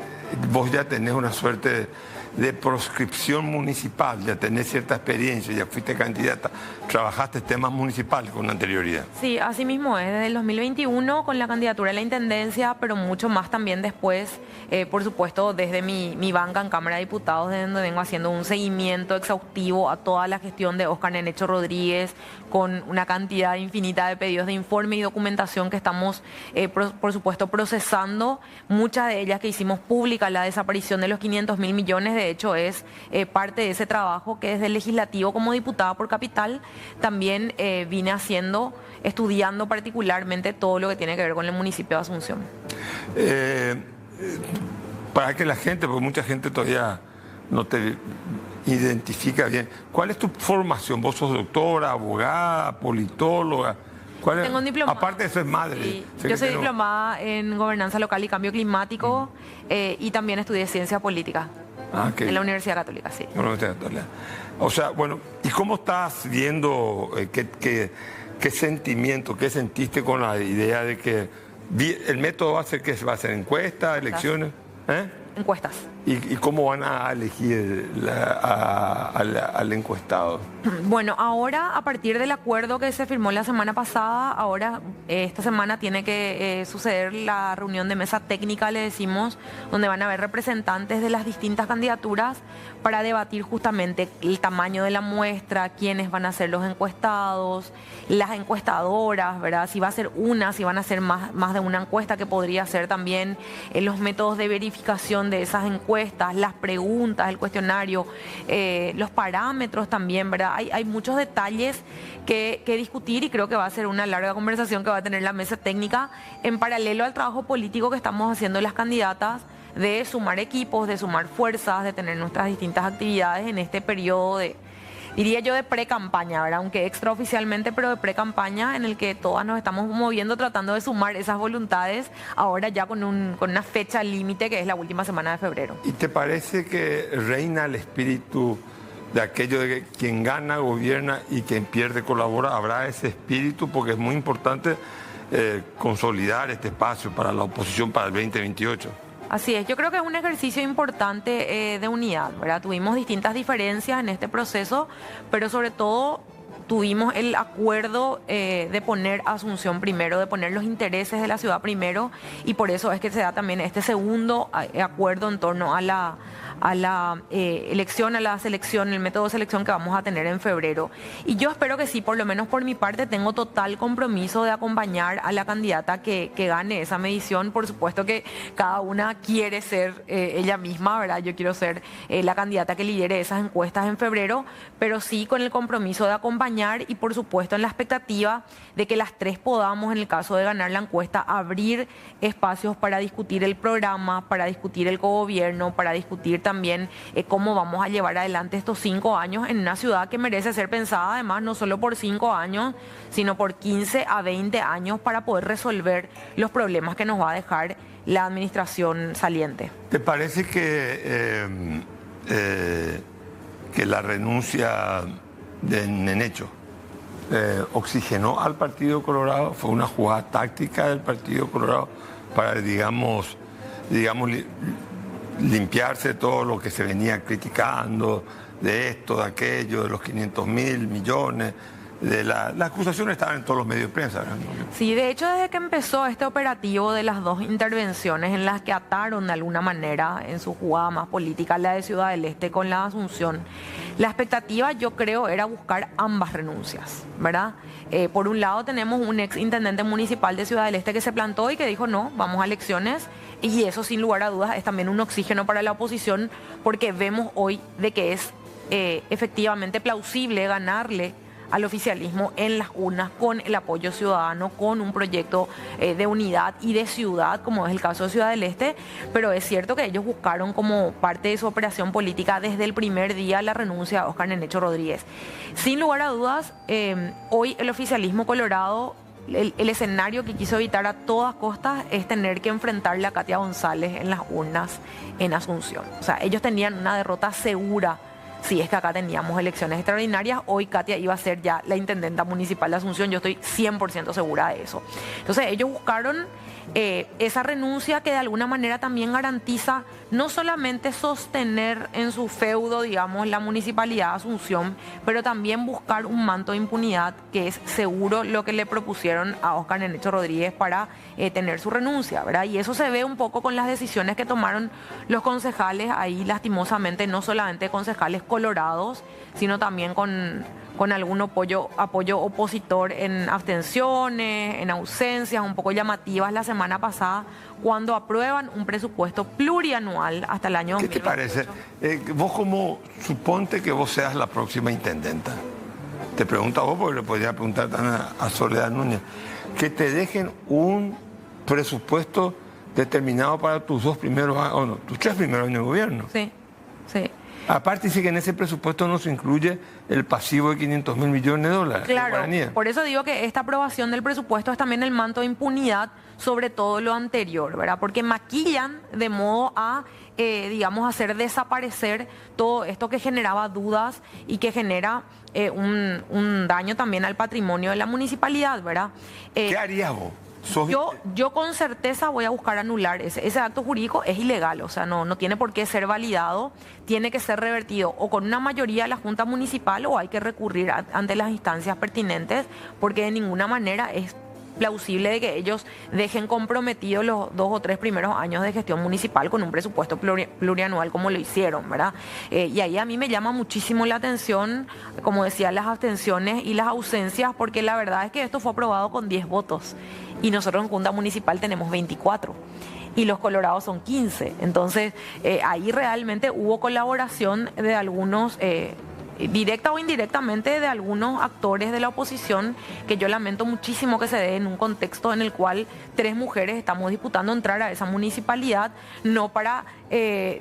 S1: vos ya tenés una suerte de proscripción municipal, ya tenés cierta experiencia, ya fuiste candidata, trabajaste temas municipales con anterioridad.
S3: Sí, así mismo es, desde el 2021 con la candidatura a la intendencia, pero mucho más también después, por supuesto, desde mi banca en Cámara de Diputados, desde donde vengo haciendo un seguimiento exhaustivo a toda la gestión de Óscar Nenecho Rodríguez, con una cantidad infinita de pedidos de informe y documentación que estamos, por supuesto, procesando, muchas de ellas que hicimos pública, la desaparición de los 500.000 millones. De hecho, es parte de ese trabajo que desde el legislativo como diputada por Capital también vine haciendo, estudiando particularmente todo lo que tiene que ver con el municipio de Asunción.
S1: Para que la gente, porque mucha gente todavía no te identifica bien, ¿cuál es tu formación? ¿Vos sos doctora, abogada, politóloga?
S3: Tengo un diplomado.
S1: Aparte de ser madre.
S3: Sí, yo soy diplomada en gobernanza local y cambio climático y también estudié ciencia política.
S1: Okay.
S3: En la Universidad Católica, sí.
S1: En la Universidad Católica. O sea, bueno, ¿y cómo estás viendo, qué sentimiento, qué sentiste con la idea de que el método va a ser que va a ser encuesta, elecciones?
S3: Encuestas.
S1: ¿Y cómo van a elegir al encuestado?
S3: Bueno, ahora a partir del acuerdo que se firmó la semana pasada, ahora esta semana tiene que suceder la reunión de mesa técnica, le decimos, donde van a haber representantes de las distintas candidaturas para debatir justamente el tamaño de la muestra, quiénes van a ser los encuestados, las encuestadoras, ¿verdad? Si va a ser una, si van a ser más de una encuesta, que podría ser también los métodos de verificación de esas encuestas, las preguntas, el cuestionario, los parámetros también, ¿verdad? Hay muchos detalles que discutir y creo que va a ser una larga conversación que va a tener la mesa técnica en paralelo al trabajo político que estamos haciendo las candidatas, de sumar equipos, de sumar fuerzas, de tener nuestras distintas actividades en este periodo de, diría yo, de pre-campaña, ¿verdad? Aunque extraoficialmente, pero de pre-campaña, en el que todas nos estamos moviendo tratando de sumar esas voluntades, ahora ya con una fecha límite que es la última semana de febrero.
S1: ¿Y te parece que reina el espíritu de aquello de que quien gana gobierna y quien pierde colabora? ¿Habrá ese espíritu? Porque es muy importante consolidar este espacio para la oposición para el 2028.
S3: Así es, yo creo que es un ejercicio importante de unidad, ¿verdad? Tuvimos distintas diferencias en este proceso, pero sobre todo tuvimos el acuerdo de poner a Asunción primero, de poner los intereses de la ciudad primero, y por eso es que se da también este segundo acuerdo en torno a la elección, a la selección, el método de selección que vamos a tener en febrero. Y yo espero que sí, por lo menos por mi parte, tengo total compromiso de acompañar a la candidata que gane esa medición. Por supuesto que cada una quiere ser ella misma, ¿verdad? Yo quiero ser la candidata que lidere esas encuestas en febrero, pero sí con el compromiso de acompañar y por supuesto en la expectativa de que las tres podamos, en el caso de ganar la encuesta, abrir espacios para discutir el programa, para discutir el cogobierno, para discutir también cómo vamos a llevar adelante estos 5 años en una ciudad que merece ser pensada además no solo por 5 años, sino por 15 a 20 años para poder resolver los problemas que nos va a dejar la administración saliente.
S1: ¿Te parece que la renuncia de Nenecho oxigenó al Partido Colorado? ¿Fue una jugada táctica del Partido Colorado para, digamos, limpiarse todo lo que se venía criticando, de esto, de aquello, de los 500.000 millones? Las acusaciones estaban en todos los medios de prensa, ¿no?
S3: Sí, de hecho, desde que empezó este operativo de las 2 intervenciones en las que ataron de alguna manera en su jugada más política la de Ciudad del Este con la Asunción, la expectativa yo creo era buscar ambas renuncias, ¿verdad? Por un lado tenemos un ex intendente municipal de Ciudad del Este que se plantó y que dijo no, vamos a elecciones, y eso sin lugar a dudas es también un oxígeno para la oposición porque vemos hoy de que es efectivamente plausible ganarle al oficialismo en las urnas con el apoyo ciudadano, con un proyecto de unidad y de ciudad, como es el caso de Ciudad del Este, pero es cierto que ellos buscaron como parte de su operación política desde el primer día la renuncia a Óscar Nenecho Rodríguez. Sin lugar a dudas, hoy el oficialismo colorado, el escenario que quiso evitar a todas costas es tener que enfrentarle a Katia González en las urnas en Asunción. O sea, ellos tenían una derrota segura. Si es que acá teníamos elecciones extraordinarias, hoy Katia iba a ser ya la intendenta municipal de Asunción, yo estoy 100% segura de eso. Entonces ellos buscaron esa renuncia que de alguna manera también garantiza no solamente sostener en su feudo, digamos, la municipalidad de Asunción, pero también buscar un manto de impunidad, que es seguro lo que le propusieron a Óscar Nenecho Rodríguez para tener su renuncia, ¿verdad? Y eso se ve un poco con las decisiones que tomaron los concejales ahí, lastimosamente, no solamente concejales colorados, sino también con algún apoyo opositor en abstenciones, en ausencias un poco llamativas la semana pasada, cuando aprueban un presupuesto plurianual hasta el año 2028.
S1: ¿Qué te parece? Vos como, suponte que vos seas la próxima intendenta. Te pregunto a vos, porque le podría preguntar también a Soledad Núñez, que te dejen un presupuesto determinado para tus 2 primeros años, o no, tus 3 primeros años de gobierno.
S3: Sí, sí.
S1: Aparte dice que en ese presupuesto no se incluye el pasivo de 500.000 millones de dólares.
S3: Claro, por eso digo que esta aprobación del presupuesto es también el manto de impunidad sobre todo lo anterior, ¿verdad? Porque maquillan de modo a, digamos, hacer desaparecer todo esto que generaba dudas y que genera un daño también al patrimonio de la municipalidad, ¿verdad?
S1: ¿Qué harías vos?
S3: Yo con certeza voy a buscar anular ese acto jurídico, es ilegal, o sea, no tiene por qué ser validado, tiene que ser revertido o con una mayoría de la Junta Municipal o hay que recurrir ante las instancias pertinentes, porque de ninguna manera es plausible de que ellos dejen comprometidos los 2 o 3 primeros años de gestión municipal con un presupuesto plurianual como lo hicieron, ¿verdad? Y ahí a mí me llama muchísimo la atención, como decía, las abstenciones y las ausencias, porque la verdad es que esto fue aprobado con 10 votos y nosotros en Junta Municipal tenemos 24 y los colorados son 15. Entonces, ahí realmente hubo colaboración de algunos, directa o indirectamente, de algunos actores de la oposición, que yo lamento muchísimo que se dé en un contexto en el cual 3 mujeres estamos disputando entrar a esa municipalidad, no para,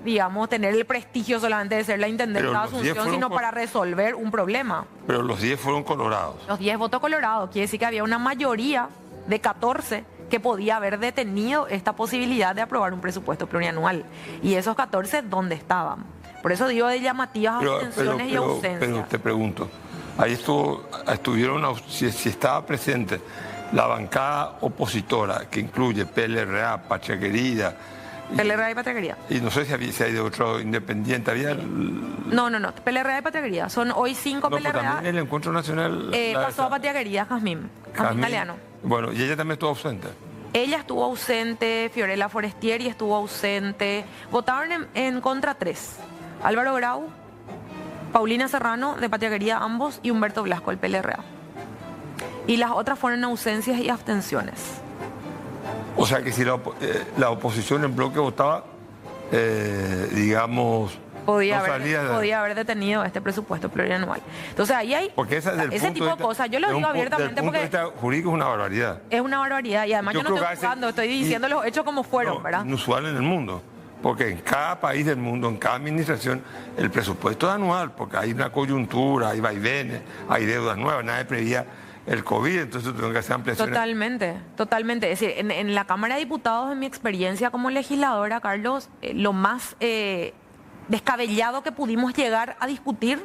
S3: digamos, tener el prestigio solamente de ser la intendenta de Asunción, sino para resolver un problema.
S1: Pero los 10 fueron colorados.
S3: Los 10 votos colorados, quiere decir que había una mayoría de 14 que podía haber detenido esta posibilidad de aprobar un presupuesto plurianual. Y esos 14, ¿dónde estaban? Por eso digo de llamativas abstenciones y ausencias.
S1: Pero te pregunto, ahí estuvieron, si estaba presente la bancada opositora, que incluye PLRA, Pacha Querida,
S3: PLRA y Patria.
S1: Y no sé si hay de otro independiente. Había
S3: No. PLRA y Patria. Son hoy 5
S1: no, pero
S3: PLRA.
S1: también el Encuentro Nacional...
S3: Pasó a Patria, Jazmín Galeano.
S1: Bueno, y ella también estuvo ausente.
S3: Ella estuvo ausente, Fiorella Forestieri estuvo ausente. Votaron en contra 3. Álvaro Grau, Paulina Serrano, de Patria, ambos, y Humberto Blasco, el PLRA. Y las otras fueron ausencias y abstenciones.
S1: O sea que si la oposición en bloque votaba, digamos...
S3: Podía haber detenido este presupuesto plurianual. Entonces ahí hay ese tipo de cosas. Yo lo digo abiertamente porque...
S1: Desde el punto de vista jurídico es una barbaridad.
S3: Es una barbaridad. Y además yo no estoy juzgando, estoy diciendo los hechos como fueron, ¿verdad?
S1: Inusual en el mundo. Porque en cada país del mundo, en cada administración, el presupuesto es anual, porque hay una coyuntura, hay vaivenes, hay deudas nuevas, nadie preveía el COVID, entonces tuvieron que hacer ampliaciones.
S3: Totalmente. Es decir, en la Cámara de Diputados, en mi experiencia como legisladora, Carlos, lo más descabellado que pudimos llegar a discutir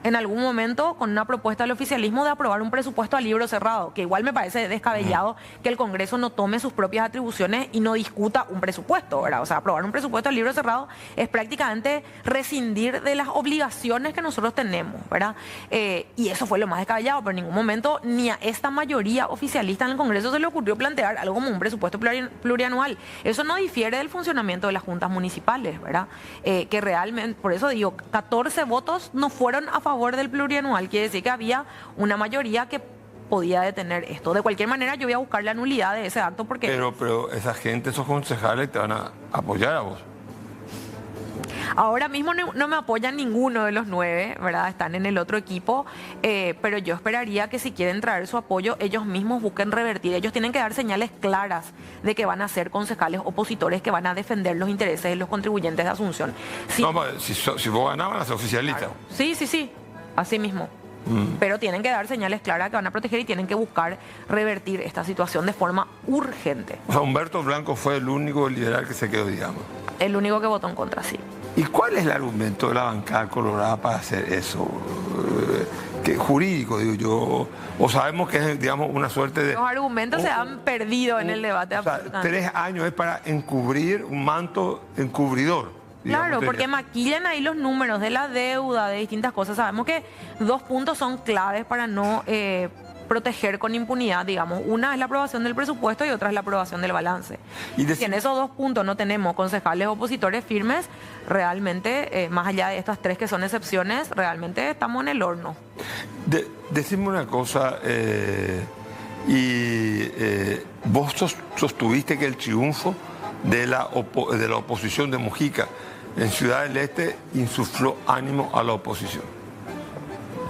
S3: en algún momento con una propuesta del oficialismo de aprobar un presupuesto a libro cerrado, que igual me parece descabellado que el Congreso no tome sus propias atribuciones y no discuta un presupuesto, ¿verdad? O sea, aprobar un presupuesto a libro cerrado es prácticamente rescindir de las obligaciones que nosotros tenemos, ¿verdad? Y eso fue lo más descabellado, pero en ningún momento ni a esta mayoría oficialista en el Congreso se le ocurrió plantear algo como un presupuesto plurianual. Eso no difiere del funcionamiento de las juntas municipales, ¿verdad? Que realmente, por eso digo, 14 votos no fueron a favor del plurianual, quiere decir que había una mayoría que podía detener esto. De cualquier manera, yo voy a buscar la nulidad de ese acto porque...
S1: Pero esa gente, esos concejales te van a apoyar a vos.
S3: Ahora mismo no me apoyan ninguno de los 9, ¿verdad? Están en el otro equipo, pero yo esperaría que si quieren traer su apoyo, ellos mismos busquen revertir. Ellos tienen que dar señales claras de que van a ser concejales opositores que van a defender los intereses de los contribuyentes de Asunción.
S1: Si vos ganás, van a ser oficialistas.
S3: Claro. Sí. Así mismo. Pero tienen que dar señales claras que van a proteger y tienen que buscar revertir esta situación de forma urgente.
S1: O sea, Humberto Blanco fue el único liberal que se quedó, digamos.
S3: El único que votó en contra, sí.
S1: ¿Y cuál es el argumento de la bancada colorada para hacer eso? Que jurídico, digo yo. O sabemos que es, digamos, una suerte de...
S3: Los argumentos se han perdido en el debate.
S1: O sea, 3 años es para encubrir un manto encubridor.
S3: Claro, porque maquillan ahí los números de la deuda, de distintas cosas. Sabemos que 2 puntos son claves para no proteger con impunidad, digamos. Una es la aprobación del presupuesto y otra es la aprobación del balance. Si en esos 2 puntos no tenemos concejales opositores firmes, realmente, más allá de estas 3 que son excepciones, realmente estamos en el horno.
S1: Decime una cosa, vos sostuviste que el triunfo de la oposición de Mujica en Ciudad del Este insufló ánimo a la oposición.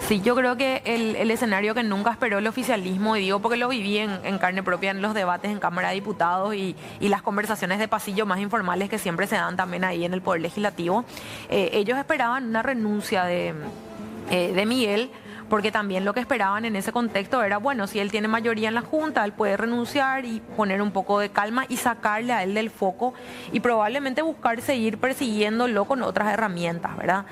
S3: Sí, yo creo que el escenario que nunca esperó el oficialismo, y digo porque lo viví en carne propia en los debates en Cámara de Diputados y las conversaciones de pasillo más informales que siempre se dan también ahí en el Poder Legislativo, ellos esperaban una renuncia de Miguel, porque también lo que esperaban en ese contexto era, bueno, si él tiene mayoría en la Junta, él puede renunciar y poner un poco de calma y sacarle a él del foco y probablemente buscar seguir persiguiéndolo con otras herramientas, ¿verdad?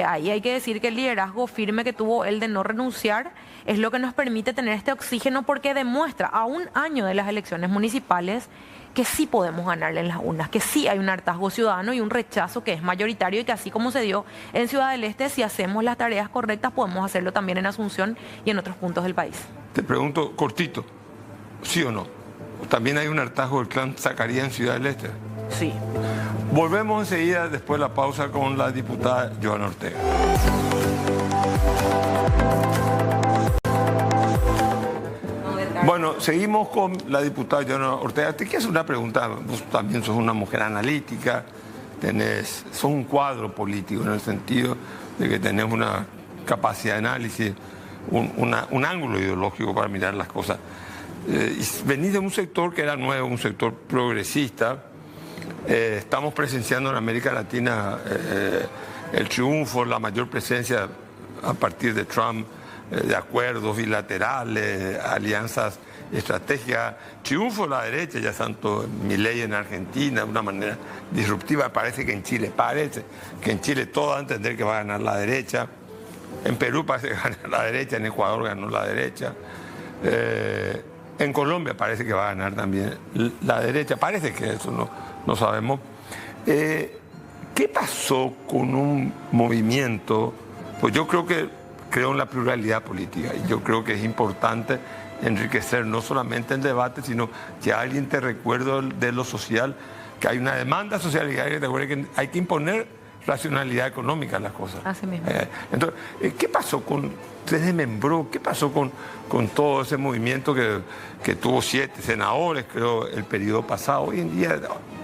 S3: Ahí hay que decir que el liderazgo firme que tuvo él de no renunciar es lo que nos permite tener este oxígeno, porque demuestra a un año de las elecciones municipales que sí podemos ganarle en las urnas, que sí hay un hartazgo ciudadano y un rechazo que es mayoritario, y que así como se dio en Ciudad del Este, si hacemos las tareas correctas podemos hacerlo también en Asunción y en otros puntos del país.
S1: Te pregunto cortito, ¿sí o no? ¿También hay un hartazgo del clan Zacarías en Ciudad del Este?
S3: Sí.
S1: Volvemos enseguida después de la pausa con la diputada Johanna Ortega. Bueno, seguimos con la diputada Johanna Ortega. Te quiero hacer una pregunta. Vos también sos una mujer analítica, sos un cuadro político en el sentido de que tenés una capacidad de análisis, un ángulo ideológico para mirar las cosas. Y venís de un sector que era nuevo, un sector progresista. Estamos presenciando en América Latina el triunfo, la mayor presencia a partir de Trump, de acuerdos bilaterales, alianzas estratégicas, triunfo de la derecha, ya tanto Milei en Argentina, de una manera disruptiva. Parece que en Chile todo va a entender que va a ganar la derecha. En Perú parece que gana la derecha, en Ecuador ganó la derecha. En Colombia parece que va a ganar también la derecha, parece que eso no sabemos. ¿Qué pasó con un movimiento? Pues yo creo en la pluralidad política y yo creo que es importante enriquecer no solamente el debate, sino que alguien te recuerde de lo social, que hay una demanda social y que hay que imponer racionalidad económica a las cosas.
S3: Así mismo.
S1: Entonces, ¿qué pasó se desmembró? ¿Qué pasó con todo ese movimiento que tuvo 7 senadores, creo, el periodo pasado? Hoy en día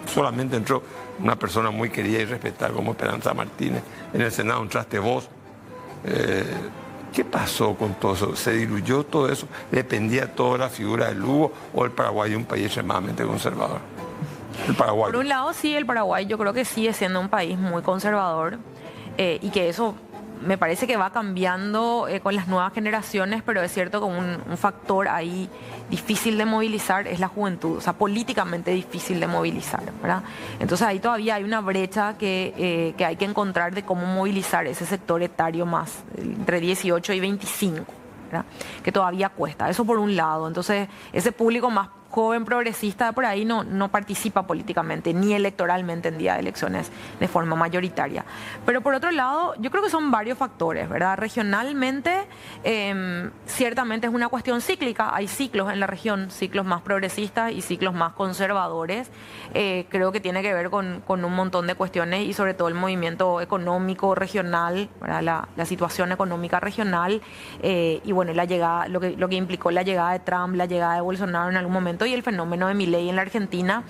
S1: solamente entró una persona muy querida y respetada como Esperanza Martínez en el Senado, entraste vos. ¿Qué pasó con todo eso? ¿Se diluyó todo eso? ¿Dependía toda la figura de Lugo o el Paraguay es un país extremadamente conservador? El Paraguay.
S3: Por un lado, sí, el Paraguay yo creo que sigue siendo un país muy conservador y que eso me parece que va cambiando con las nuevas generaciones, pero es cierto que un factor ahí difícil de movilizar es la juventud, o sea, políticamente difícil de movilizar, ¿verdad? Entonces ahí todavía hay una brecha que hay que encontrar de cómo movilizar ese sector etario más, entre 18 y 25, ¿verdad? Que todavía cuesta, eso por un lado. Entonces ese público más joven progresista por ahí no participa políticamente ni electoralmente en día de elecciones de forma mayoritaria. Pero por otro lado, yo creo que son varios factores, ¿verdad? Regionalmente, ciertamente es una cuestión cíclica. Hay ciclos en la región, ciclos más progresistas y ciclos más conservadores. Creo que tiene que ver con un montón de cuestiones y sobre todo el movimiento económico regional, ¿verdad? La situación económica regional y bueno, la llegada, lo que implicó la llegada de Trump, la llegada de Bolsonaro en algún momento y el fenómeno de Milei en la Argentina,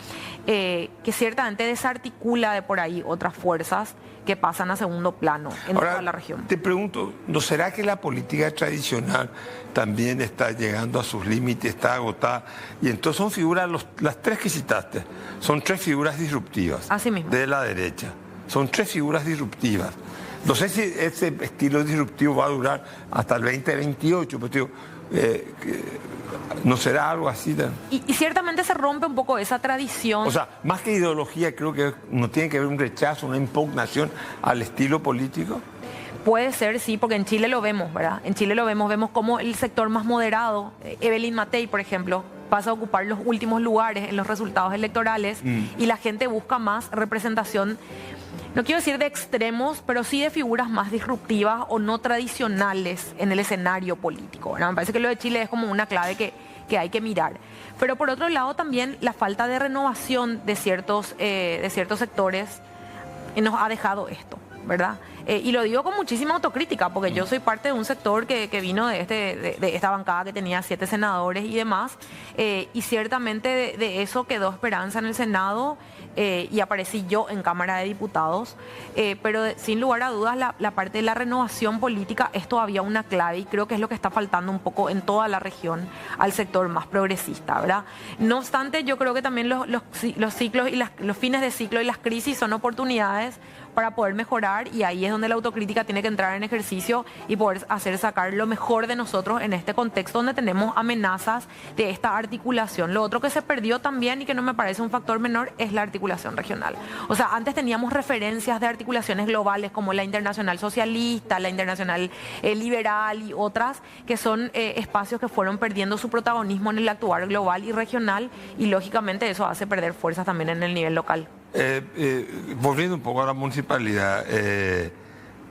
S3: que ciertamente desarticula de por ahí otras fuerzas que pasan a segundo plano en toda la región.
S1: Te pregunto, ¿no será que la política tradicional también está llegando a sus límites, está agotada? Y entonces son figuras, las 3 que citaste, son 3 figuras disruptivas.
S3: Así mismo.
S1: De la derecha. Son 3 figuras disruptivas. No sé si ese estilo disruptivo va a durar hasta el 2028, pero digo, ¿no será algo así?
S3: Y ciertamente se rompe un poco esa tradición.
S1: O sea, más que ideología, creo que no tiene que haber un rechazo, una impugnación al estilo político.
S3: Puede ser, sí, porque en Chile lo vemos, ¿verdad? En Chile lo vemos como el sector más moderado, Evelyn Matei, por ejemplo, pasa a ocupar los últimos lugares en los resultados electorales y la gente busca más representación, no quiero decir de extremos, pero sí de figuras más disruptivas o no tradicionales en el escenario político, ¿verdad? Me parece que lo de Chile es como una clave que hay que mirar. Pero por otro lado también la falta de renovación de ciertos sectores nos ha dejado esto, ¿verdad? Y lo digo con muchísima autocrítica, porque yo soy parte de un sector que vino de esta bancada que tenía 7 senadores y demás, y ciertamente de eso quedó esperanza en el Senado, y aparecí yo en Cámara de Diputados, pero sin lugar a dudas la parte de la renovación política es todavía una clave y creo que es lo que está faltando un poco en toda la región al sector más progresista, ¿verdad? No obstante, yo creo que también los ciclos y los fines de ciclo y las crisis son oportunidades para poder mejorar y ahí es donde la autocrítica tiene que entrar en ejercicio y poder sacar lo mejor de nosotros en este contexto donde tenemos amenazas de esta articulación. Lo otro que se perdió también y que no me parece un factor menor es la articulación regional. O sea, antes teníamos referencias de articulaciones globales como la Internacional Socialista, la Internacional Liberal y otras que son espacios que fueron perdiendo su protagonismo en el actuar global y regional y lógicamente eso hace perder fuerzas también en el nivel local.
S1: Volviendo un poco a la municipalidad,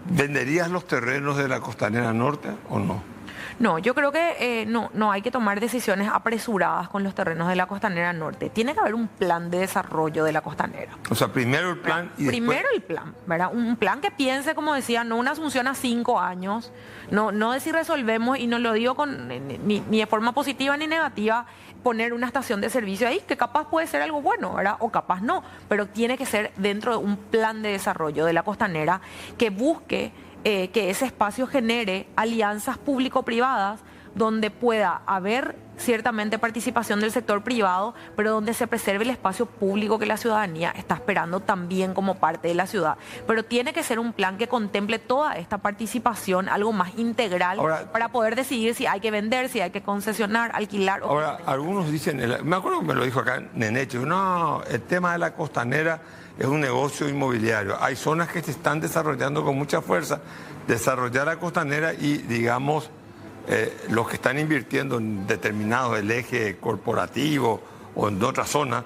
S1: ¿venderías los terrenos de la Costanera Norte o no?
S3: No, yo creo que no hay que tomar decisiones apresuradas con los terrenos de la Costanera Norte. Tiene que haber un plan de desarrollo de la Costanera.
S1: O sea, primero el plan y
S3: primero
S1: después...
S3: el plan, ¿verdad? Un plan que piense, como decía, no una asunción a 5 años, no de si resolvemos, y no lo digo ni de forma positiva ni negativa, poner una estación de servicio ahí, que capaz puede ser algo bueno, ¿verdad? O capaz no, pero tiene que ser dentro de un plan de desarrollo de la Costanera que busque que ese espacio genere alianzas público-privadas donde pueda haber ciertamente participación del sector privado, pero donde se preserve el espacio público que la ciudadanía está esperando también como parte de la ciudad. Pero tiene que ser un plan que contemple toda esta participación, algo más integral, para poder decidir si hay que vender, si hay que concesionar, alquilar.
S1: Ahora, algunos dicen, me acuerdo que me lo dijo acá Nenecho, no, el tema de la Costanera es un negocio inmobiliario. Hay zonas que se están desarrollando con mucha fuerza. Desarrollar la Costanera y, digamos, los que están invirtiendo en determinados el eje corporativo o en otras zonas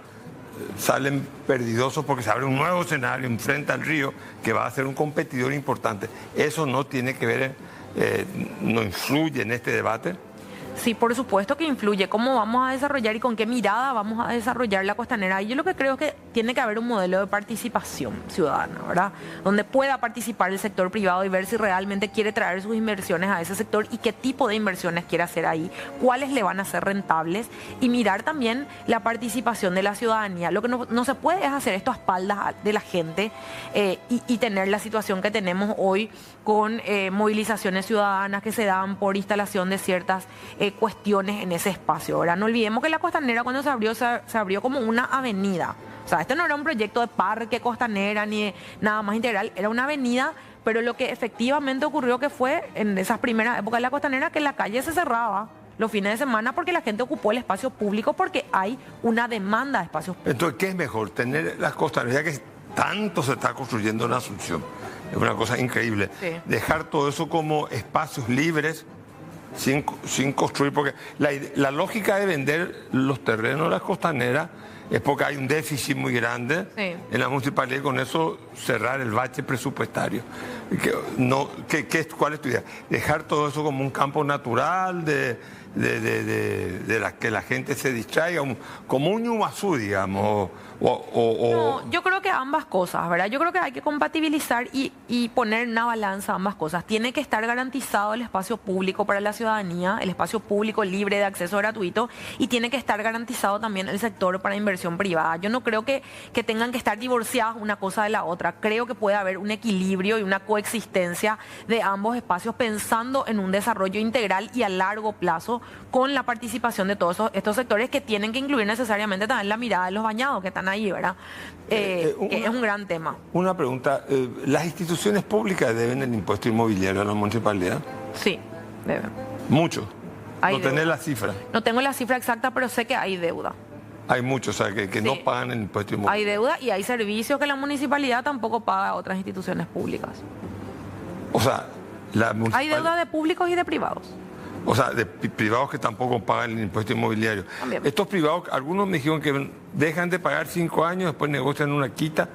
S1: salen perdidosos porque se abre un nuevo escenario enfrente al río que va a ser un competidor importante. Eso no tiene que ver, no influye en este debate.
S3: Sí, por supuesto que influye. ¿Cómo vamos a desarrollar y con qué mirada vamos a desarrollar la costanera? Y yo lo que creo es que tiene que haber un modelo de participación ciudadana, ¿verdad? Donde pueda participar el sector privado y ver si realmente quiere traer sus inversiones a ese sector y qué tipo de inversiones quiere hacer ahí, cuáles le van a ser rentables y mirar también la participación de la ciudadanía. Lo que no se puede es hacer esto a espaldas de la gente y tener la situación que tenemos hoy con movilizaciones ciudadanas que se dan por instalación de ciertas cuestiones en ese espacio. Ahora, no olvidemos que la costanera cuando se abrió como una avenida. O sea, esto no era un proyecto de parque costanera ni de nada más integral, era una avenida, pero lo que efectivamente ocurrió que fue en esas primeras épocas de la costanera que la calle se cerraba los fines de semana porque la gente ocupó el espacio público porque hay una demanda de espacios públicos.
S1: Entonces, ¿qué es mejor? Tener las costaneras, ya que tanto se está construyendo en Asunción, es una cosa increíble.
S3: Sí.
S1: Dejar todo eso como espacios libres, sin construir, porque la lógica de vender los terrenos de las costaneras es porque hay un déficit muy grande en la municipalidad y con eso cerrar el bache presupuestario. ¿Cuál es tu idea? Dejar todo eso como un campo natural de que la gente se distraiga, como un Ñuazú, digamos.
S3: No, yo creo que ambas cosas, ¿verdad? Yo creo que hay que compatibilizar y poner en una balanza ambas cosas. Tiene que estar garantizado el espacio público para la ciudadanía, el espacio público libre de acceso gratuito, y tiene que estar garantizado también el sector para inversión privada. Yo no creo que tengan que estar divorciadas una cosa de la otra. Creo que puede haber un equilibrio y una coexistencia de ambos espacios pensando en un desarrollo integral y a largo plazo con la participación de todos estos sectores que tienen que incluir necesariamente también la mirada de los bañados que están ahí, ¿verdad? Que es un gran tema.
S1: Una pregunta, ¿las instituciones públicas deben el impuesto inmobiliario a la municipalidad?
S3: Sí, deben.
S1: ¿Mucho? ¿No tenés la cifra?
S3: No tengo la cifra exacta, pero sé que hay deuda.
S1: Hay muchos, o sea, que no pagan el impuesto inmobiliario.
S3: Hay deuda y hay servicios que la municipalidad tampoco paga a otras instituciones públicas.
S1: O sea,
S3: hay deuda de públicos y de privados.
S1: O sea, de privados que tampoco pagan el impuesto inmobiliario.
S3: También.
S1: Estos privados, algunos me dijeron que dejan de pagar 5 años, después negocian una quita.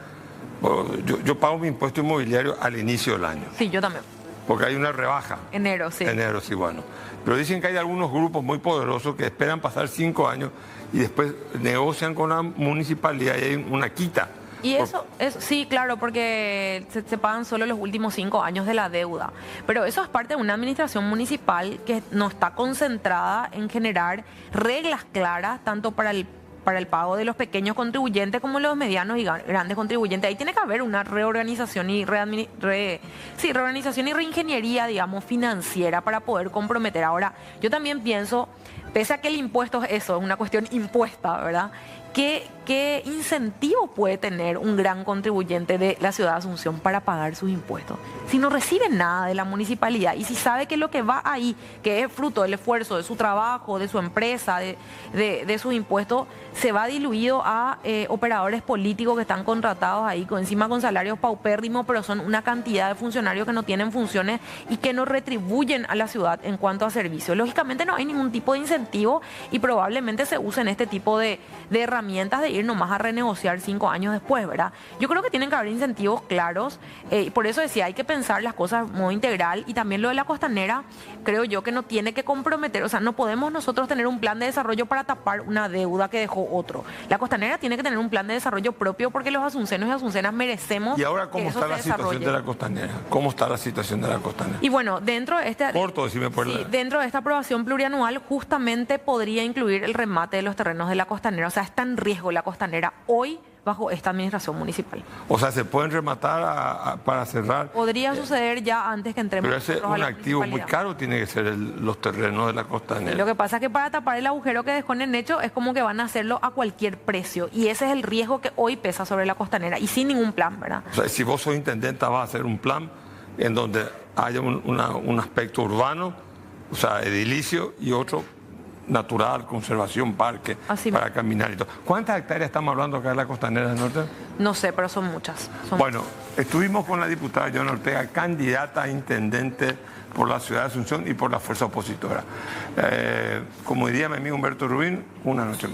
S1: Yo pago mi impuesto inmobiliario al inicio del año.
S3: Sí, yo también.
S1: Porque hay una rebaja.
S3: Enero, sí.
S1: Enero, sí, bueno. Pero dicen que hay algunos grupos muy poderosos que esperan pasar 5 años y después negocian con la municipalidad y hay una quita.
S3: Y eso, sí, claro, porque se pagan solo los últimos 5 años de la deuda. Pero eso es parte de una administración municipal que no está concentrada en generar reglas claras, tanto para el pago de los pequeños contribuyentes como los medianos y grandes contribuyentes. Ahí tiene que haber una reorganización y reorganización y reingeniería, digamos, financiera para poder comprometer. Ahora, yo también pienso, pese a que el impuesto es eso, es una cuestión impuesta, ¿verdad? ¿Qué incentivo puede tener un gran contribuyente de la ciudad de Asunción para pagar sus impuestos? Si no recibe nada de la municipalidad y si sabe que lo que va ahí, que es fruto del esfuerzo de su trabajo, de su empresa, de sus impuestos, se va diluido a operadores políticos que están contratados ahí, encima con salarios paupérrimos, pero son una cantidad de funcionarios que no tienen funciones y que no retribuyen a la ciudad en cuanto a servicios. Lógicamente no hay ningún tipo de incentivo y probablemente se usen este tipo de herramientas de ir nomás a renegociar 5 años después, ¿verdad? Yo creo que tienen que haber incentivos claros, por eso decía, hay que pensar las cosas de modo integral y también lo de la costanera, creo yo que no tiene que comprometer, o sea, no podemos nosotros tener un plan de desarrollo para tapar una deuda que dejó otro. La costanera tiene que tener un plan de desarrollo propio porque los asuncenos y asuncenas merecemos.
S1: ¿Y ahora cómo está la situación de la costanera? ¿Cómo está la situación de la costanera?
S3: Y bueno, dentro de dentro de esta aprobación plurianual justamente podría incluir el remate de los terrenos de la costanera, o sea, está en riesgo la costanera hoy bajo esta administración municipal.
S1: O sea, se pueden rematar para cerrar.
S3: Podría suceder ya antes que entremos.
S1: Pero ese es un activo muy caro, tiene que ser los terrenos de la costanera.
S3: Lo que pasa es que para tapar el agujero que dejó en el hecho es como que van a hacerlo a cualquier precio y ese es el riesgo que hoy pesa sobre la costanera y sin ningún plan, ¿verdad?
S1: O sea, si vos sos intendenta vas a hacer un plan en donde haya un aspecto urbano, o sea, edilicio y otro natural, conservación, parque, para caminar y todo. ¿Cuántas hectáreas estamos hablando acá en la costanera del norte?
S3: No sé, pero son muchas.
S1: Estuvimos con la diputada Joana Ortega, candidata a intendente por la ciudad de Asunción y por la fuerza opositora. Como diría mi amigo Humberto Rubín, una noche más.